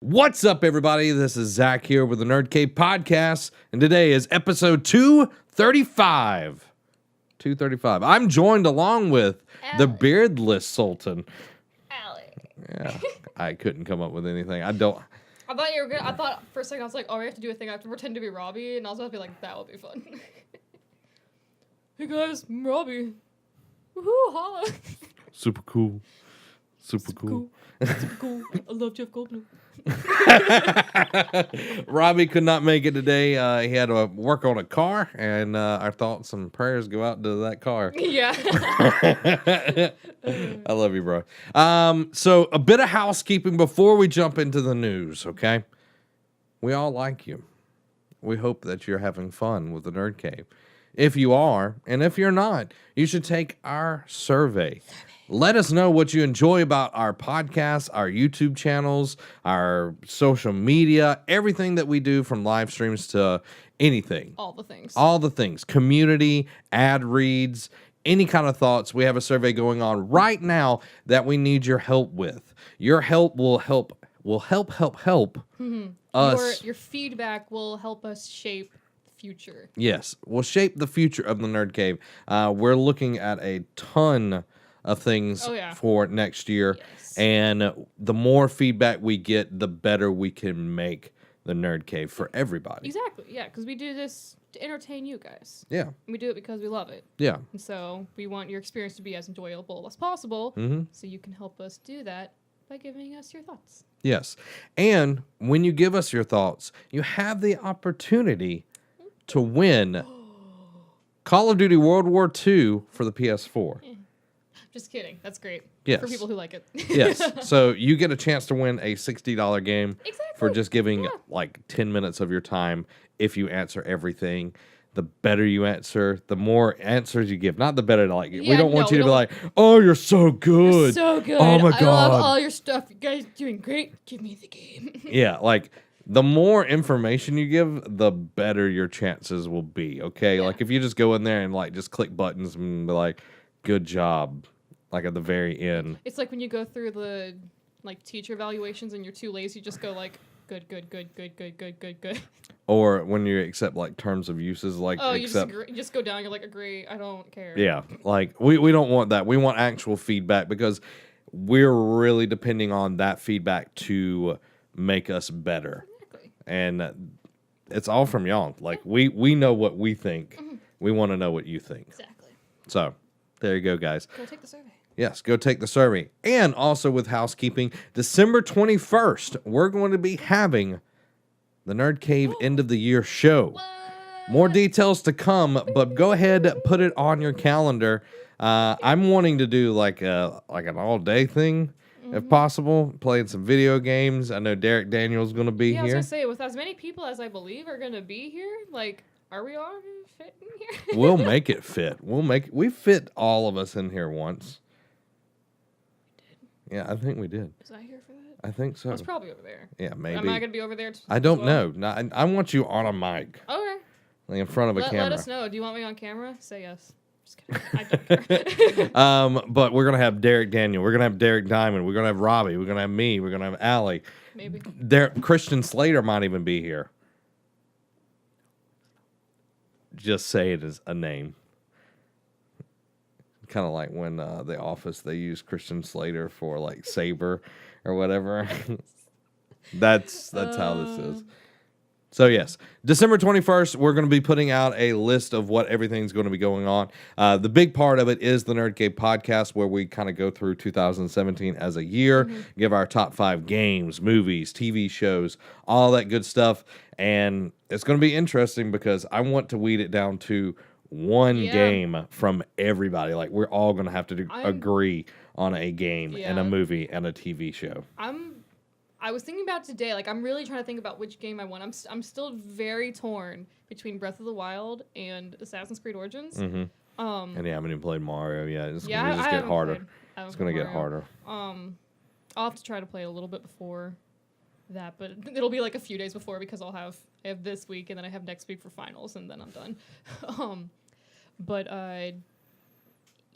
What's up, everybody? This is Zach here with the Nerd Cave Podcast, and today is episode 235. 235. I'm joined along with the beardless Sultan. Allie. Yeah, I couldn't come up with anything. I thought you were good. I thought for a second I was like, oh, we have to do a thing. I have to pretend to be Robbie, and I was about to be like, that would be fun. Hey guys, I'm Robbie. Woohoo, holla. Super cool. Super cool. Super cool. I love Jeff Goldblum. Robbie could not make it today. He had to work on a car, and our thoughts and prayers go out to that car. Yeah. I love you, bro. So a bit of housekeeping before we jump into the news, okay? We all like you. We hope that you're having fun with the Nerd Cave. If you are, and if you're not, you should take our survey. Let us know what you enjoy about our podcast, our YouTube channels, our social media, everything that we do, from live streams to anything. All the things. All the things. Community, ad reads, any kind of thoughts. We have a survey going on right now that we need your help with. Your help will help us. Your feedback will help us shape the future. Yes, will shape the future of the Nerd Cave. We're looking at a ton of things for next year. Yes. And the more feedback we get, the better we can make the Nerd Cave for everybody. Exactly, yeah, because we do this to entertain you guys. Yeah. And we do it because we love it. Yeah. And so we want your experience to be as enjoyable as possible, so you can help us do that by giving us your thoughts. Yes. And when you give us your thoughts, you have the opportunity to win Call of Duty World War II for the PS4. Just kidding. That's great. Yes. For people who like it. Yes. So you get a chance to win a $60 game for just giving like 10 minutes of your time if you answer everything. The better you answer, the more answers you give. Not the better, like, we don't want you to be like, oh, you're so good. You're so good. Oh my God. I love all your stuff. You guys are doing great. Give me the game. Yeah, like, the more information you give, the better your chances will be, okay? Yeah. Like, if you just go in there and, like, just click buttons and be like, good job. Like at the very end. It's like when you go through the like teacher evaluations and you're too lazy, you just go like good. Or when you accept like terms of uses, like you just go down. You're like, agree. I don't care. Yeah, like we don't want that. We want actual feedback because we're really depending on that feedback to make us better. Exactly. And it's all from y'all. Like we know what we think. We want to know what you think. Exactly. So there you go, guys. Go take the survey. Yes, go take the survey. And also with housekeeping, December 21st, we're going to be having the Nerd Cave End of the Year show. What? More details to come, but go ahead, put it on your calendar. I'm wanting to do like an all-day thing, if possible, playing some video games. I know Derek Daniel's going to be here. I was going to say, with as many people as I believe are going to be here, like, are we all fit in here? We'll make it fit. We fit all of us in here once. Yeah, I think we did. Was I here for that? I think so. I was probably over there. Yeah, maybe. Am I going to be over there? I don't know. No, I want you on a mic. Okay. Like in front of a camera. Let us know. Do you want me on camera? Say yes. Just kidding. I don't care. But we're going to have Derek Daniel. We're going to have Derek Diamond. We're going to have Robbie. We're going to have me. We're going to have Allie. Maybe. Christian Slater might even be here. Just say it as a name. Kind of like when The Office, they use Christian Slater for like Saber or whatever. That's how this is. So yes, December 21st, we're going to be putting out a list of what everything's going to be going on. The big part of it is the Nerd Cave podcast, where we kind of go through 2017 as a year, give our top 5 games, movies, TV shows, all that good stuff. And it's going to be interesting because I want to weed it down to one game from everybody. Like, we're all going to have to agree on a game and a movie and a TV show. I was thinking about today, like, I'm really trying to think about which game I want. I'm still very torn between Breath of the Wild and Assassin's Creed Origins. And I haven't even played Mario yet. It's going to just get harder. It's going to get harder. I'll have to try to play it a little bit before that, but it'll be like a few days before because I have this week and then I have next week for finals and then I'm done.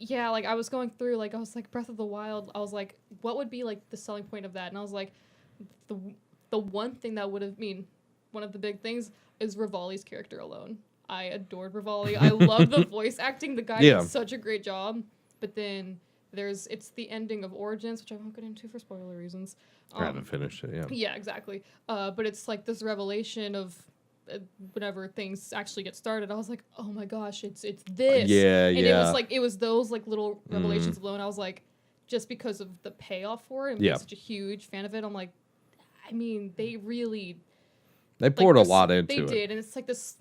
Yeah, like I was going through, like I was like Breath of the Wild. I was like, what would be like the selling point of that? And I was like, the one thing that would have one of the big things is Rivali's character alone. I adored Rivali. I love the voice acting. The guy did such a great job. But then it's the ending of Origins, which I won't get into for spoiler reasons. I haven't finished it, yeah. Yeah, exactly. But it's like this revelation of whenever things actually get started. I was like, oh my gosh, it's this. Yeah, and yeah. it was those like little revelations alone. I was like, just because of the payoff for it and being such a huge fan of it, I'm like, I mean, they poured a lot into it. They did, and it's like this,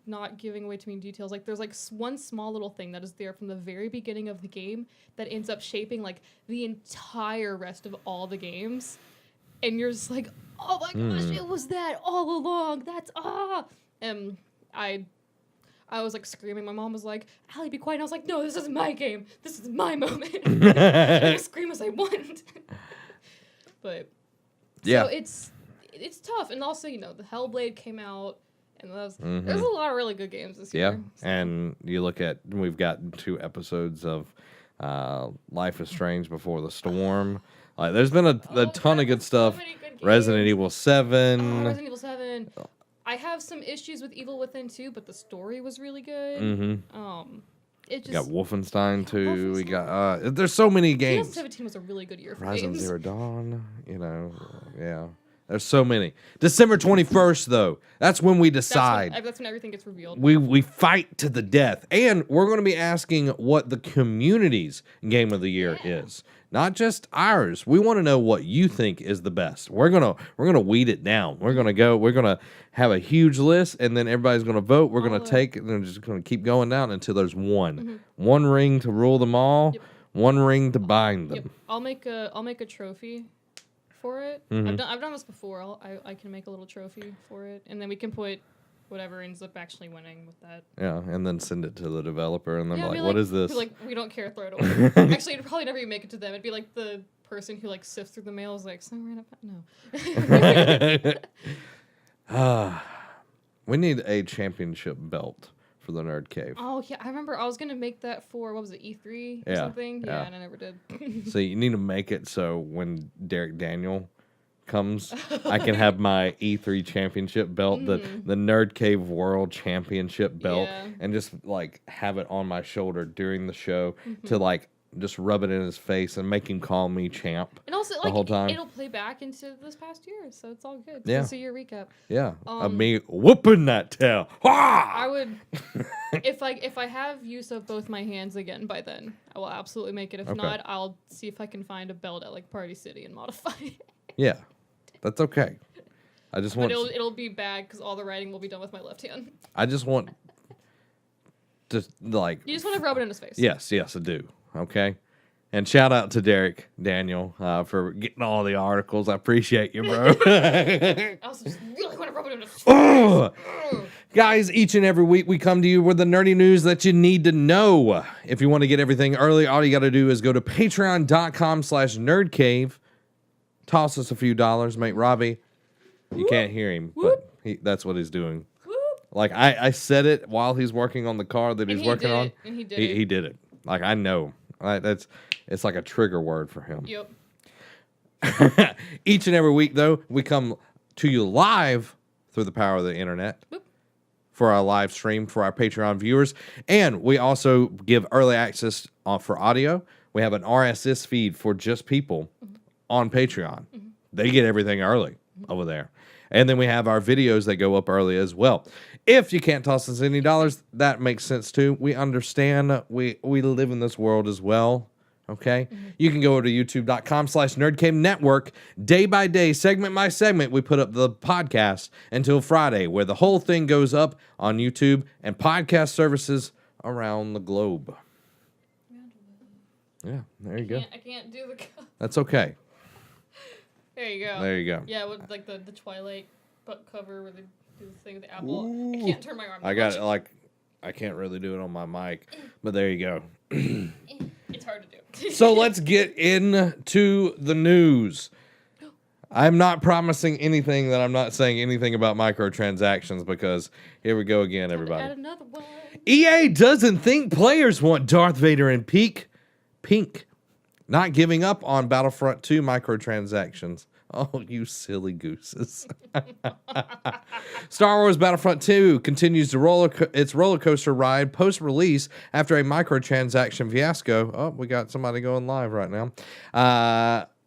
not giving away too many details. Like there's like one small little thing that is there from the very beginning of the game that ends up shaping like the entire rest of all the games, and you're just like, oh my gosh, it was that all along. That's and I was like screaming. My mom was like, Allie, be quiet. And I was like, no, this is my game. This is my moment. I can scream as I want. But yeah, so it's tough. And also, the Hellblade came out. And there's a lot of really good games this year. Yeah, so. And you look at, we've got 2 episodes of Life is Strange Before the Storm. There's been a ton of good stuff. So many good games. Resident Evil 7. Resident Evil 7. I have some issues with Evil Within 2, but the story was really good. It just... We got Wolfenstein 2. We got... there's so many games. 2017 was a really good year for Rise games. of Zero Dawn, yeah. There's so many. December 21st, though. That's when we decide. That's when everything gets revealed. We fight to the death. And we're going to be asking what the community's game of the year is. Not just ours. We want to know what you think is the best. We're gonna weed it down. We're gonna have a huge list, and then everybody's gonna vote. We're gonna take, and then just gonna keep going down until there's one. One ring to rule them all. Yep. One ring to bind them. Yep. I'll make a trophy for it. I've done this before. I can make a little trophy for it, and then we can put whatever ends up actually winning with that. Yeah, and then send it to the developer, and then like, what is this? Like, we don't care, throw it away. Actually, it'd probably never even make it to them. It'd be like the person who like sifts through the mail is like, some random. No. We need a championship belt for the Nerd Cave. Oh yeah, I remember I was gonna make that for what was it, E3 or something? Yeah, and I never did. So you need to make it so when Derek Daniel comes, I can have my E3 championship belt, the Nerd Cave World Championship belt, and just like have it on my shoulder during the show to like just rub it in his face and make him call me champ. And also, the whole time. It'll play back into this past year, so it's all good. Yeah. See your recap. Yeah, of me whooping that tail. I would, if I have use of both my hands again by then, I will absolutely make it. If not, I'll see if I can find a belt at like Party City and modify it. Yeah, that's okay. I just want. But it'll be bad because all the writing will be done with my left hand. I just want to like. You just want to rub it in his face. Yes, I do. Okay. And shout out to Derek Daniel for getting all the articles. I appreciate you, bro. I also just really want to rub it in his face. Guys, each and every week we come to you with the nerdy news that you need to know. If you want to get everything early, all you got to do is go to patreon.com/nerdcave. Toss us a few dollars, mate. Robbie, you can't hear him, but that's what he's doing. Like, I said it while he's working on the car that he's working on. And he did it. He did it. Like, I know. It's like a trigger word for him. Yep. Each and every week, though, we come to you live through the power of the internet for our live stream for our Patreon viewers. And we also give early access for audio. We have an RSS feed for just people on Patreon. They get everything early over there. And then we have our videos that go up early as well. If you can't toss us any dollars, that makes sense too. We understand. We live in this world as well. Okay? You can go to youtube.com/nerdcave network. Day by day, segment by segment, we put up the podcast until Friday, where the whole thing goes up on YouTube and podcast services around the globe. Yeah, there you go. I can't do the... That's okay. There you go. There you go. Yeah, with like the Twilight book cover where they do the thing with the apple. Ooh. I can't turn my arm. I got it. Like, I can't really do it on my mic, but there you go. It's hard to do. So let's get into the news. I'm not promising anything that I'm not saying anything about microtransactions because here we go again, everybody. Add another one. EA doesn't think players want Darth Vader and Pink. Not giving up on Battlefront 2 microtransactions. Oh, you silly gooses. Star Wars Battlefront 2 continues to its roller coaster ride post-release after a microtransaction fiasco. Oh, we got somebody going live right now.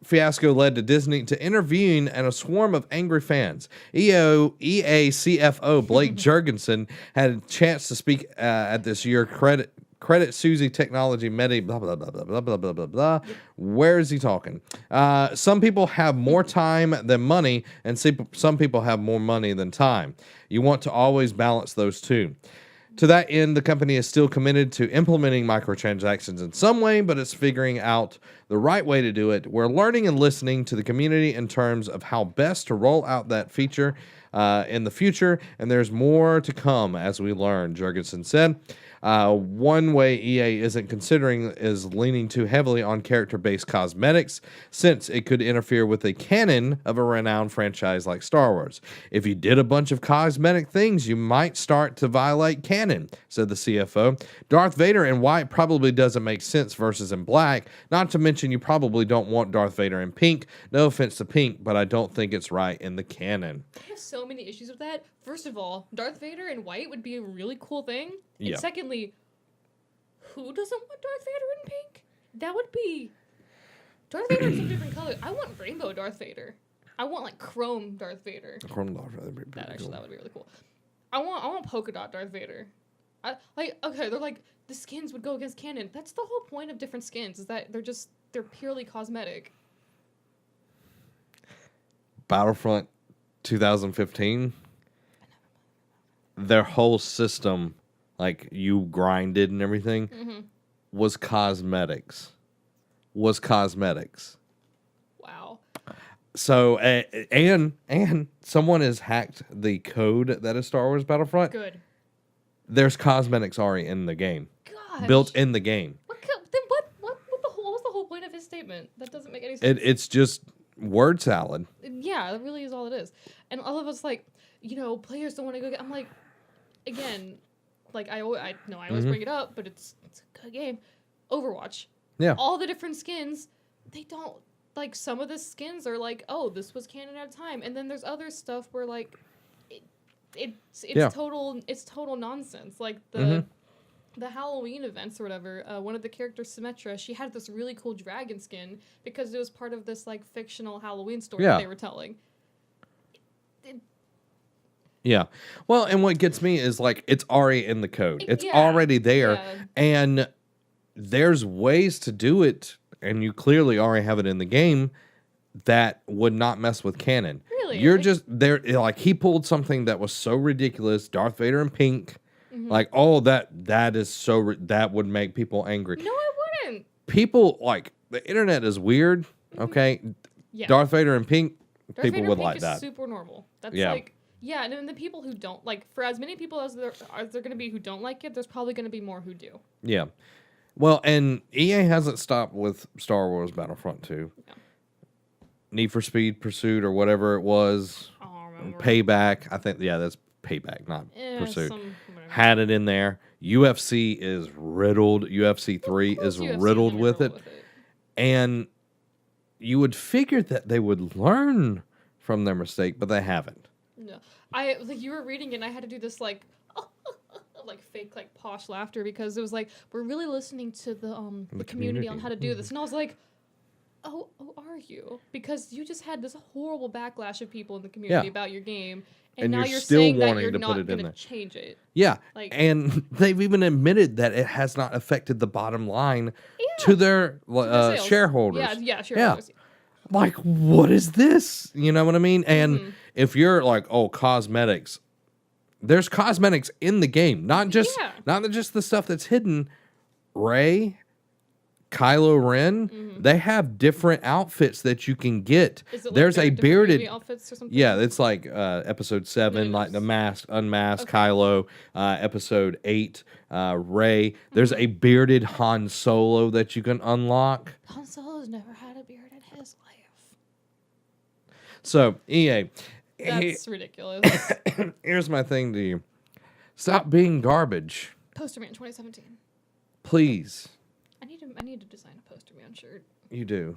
Fiasco led to Disney to intervene and a swarm of angry fans. EA CFO Blake Jurgensen had a chance to speak at this year Credit Susie Technology Medi blah blah blah blah blah blah blah blah blah. Where is he talking? Some people have more time than money, and some people have more money than time. You want to always balance those two. To that end, the company is still committed to implementing microtransactions in some way, but it's figuring out the right way to do it. We're learning and listening to the community in terms of how best to roll out that feature in the future, and there's more to come as we learn, Jurgensen said. One way EA isn't considering is leaning too heavily on character-based cosmetics, since it could interfere with the canon of a renowned franchise like Star Wars. If you did a bunch of cosmetic things, you might start to violate canon, said the CFO. Darth Vader in white probably doesn't make sense versus in black, not to mention you probably don't want Darth Vader in pink. No offense to pink, but I don't think it's right in the canon. I have so many issues with that. First of all, Darth Vader in white would be a really cool thing. Yeah. And secondly, who doesn't want Darth Vader in pink? That would be... Darth Vader in some different colors. I want rainbow Darth Vader. I want, like, chrome Darth Vader. Chrome Darth Vader would be That cool. would be really cool. I want polka dot Darth Vader. They're like, the skins would go against canon. That's the whole point of different skins, is that they're purely cosmetic. Battlefront 2015, their whole system, like you grinded and everything, was cosmetics. Wow. So, and someone has hacked the code that is Star Wars Battlefront. Good. There's cosmetics already in the game, Gosh. built in the game. What was the whole point of his statement? That doesn't make any sense. It's just word salad. Yeah, that really is all it is. And all of us, like, players don't want to go get... I'm like, again, like, I always bring it up, but it's a good game. Overwatch. Yeah. All the different skins, they don't... Like, some of the skins are like, oh, this was canon at a time. And then there's other stuff where, like, it's total nonsense. Like, the Halloween events or whatever, one of the characters, Symmetra, she had this really cool dragon skin because it was part of this, like, fictional Halloween story that they were telling. Yeah. Well, and what gets me is, like, it's already in the code. It's already there. Yeah. And there's ways to do it, and you clearly already have it in the game, that would not mess with canon. Really? You're just there. Like, he pulled something that was so ridiculous, Darth Vader in pink. Like, oh, that is so... that would make people angry. No, it wouldn't. People, like, the internet is weird, okay? Yeah. Darth Vader in pink, Darth people Vader would pink like is that. super normal. That's Yeah. like... Yeah, and then the people who don't... Like, for as many people as there going to be who don't like it, there's probably going to be more who do. Yeah. Well, and EA hasn't stopped with Star Wars Battlefront 2. No. Need for Speed Pursuit or whatever it was. I don't remember. Payback. I think, that's Payback, not Pursuit. Whatever. Had it in there. UFC is riddled. UFC 3 is UFC riddled gonna with roll it. with it. And you would figure that they would learn from their mistake, but they haven't. No. You were reading it and I had to do this, like, like fake, like, posh laughter because it was like, we're really listening to the community on how to do this. And I was like, oh, are you? Because you just had this horrible backlash of people in the community about your game. And now you're still saying that wanting you're to not put it in going there. to change it. Yeah. Like- and they've even admitted that it has not affected the bottom line to their sales. shareholders. Yeah, shareholders. Yeah. Like, what is this? You know what I mean? And if you're like, oh, cosmetics, there's cosmetics in the game, not just the stuff that's hidden. Rey, Kylo Ren, they have different outfits that you can get. Is it like There's their a different bearded movie outfits or something? Yeah, it's like episode 7, like the unmasked Kylo. Episode 8, Rey. There's a bearded Han Solo that you can unlock. Han Solo's never had a beard in his life. So EA, That's ridiculous. here's my thing to you: stop being garbage, Poster Man 2017. please. I need to design a Poster Man shirt. You do.